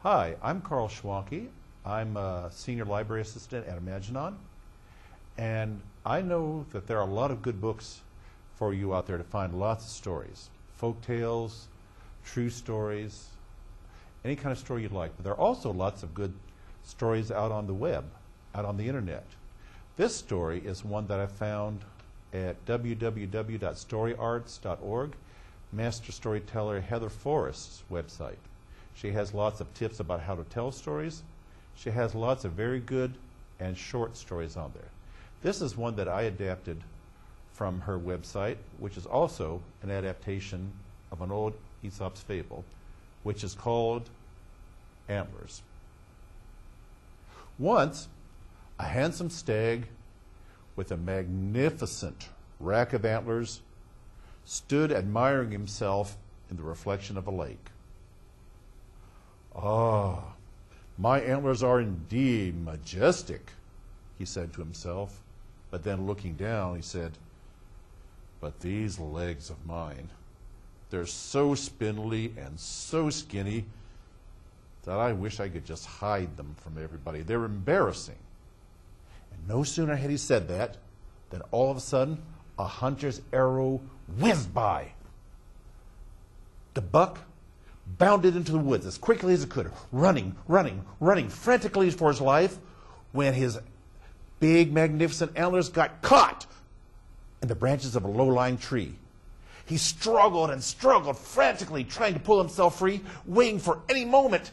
Hi, I'm Carl Schwanke. I'm a senior library assistant at Imaginon, and I know that there are a lot of good books for you out there to find lots of stories, folk tales, true stories, any kind of story you'd like. But there are also lots of good stories out on the web, out on the internet. This story is one that I found at www.storyarts.org, master storyteller Heather Forrest's website. She has lots of tips about how to tell stories. She has lots of very good and short stories on there. This is one that I adapted from her website, which is also an adaptation of an old Aesop's fable, which is called Antlers. Once, a handsome stag with a magnificent rack of antlers stood admiring himself in the reflection of a lake. "Ah, my antlers are indeed majestic," he said to himself. But then looking down, he said, "But these legs of mine, they're so spindly and so skinny that I wish I could just hide them from everybody. They're embarrassing." And no sooner had he said that than all of a sudden a hunter's arrow whizzed by. The buck bounded into the woods as quickly as it could, running frantically for his life, when his big, magnificent antlers got caught in the branches of a low-lying tree. He struggled and struggled, frantically trying to pull himself free, waiting for any moment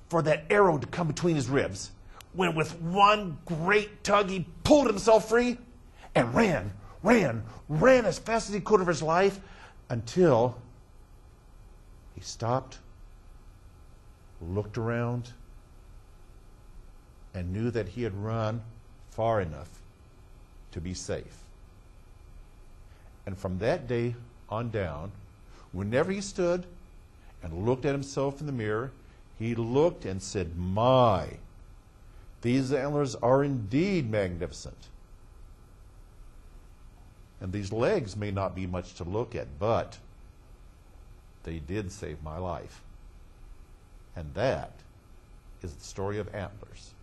for that arrow to come between his ribs, when with one great tug he pulled himself free and ran as fast as he could for his life, until he stopped, looked around, and knew that he had run far enough to be safe. And from that day on down, whenever he stood and looked at himself in the mirror, he looked and said, "My, these antlers are indeed magnificent. And these legs may not be much to look at, but they did save my life." And that is the story of Antlers.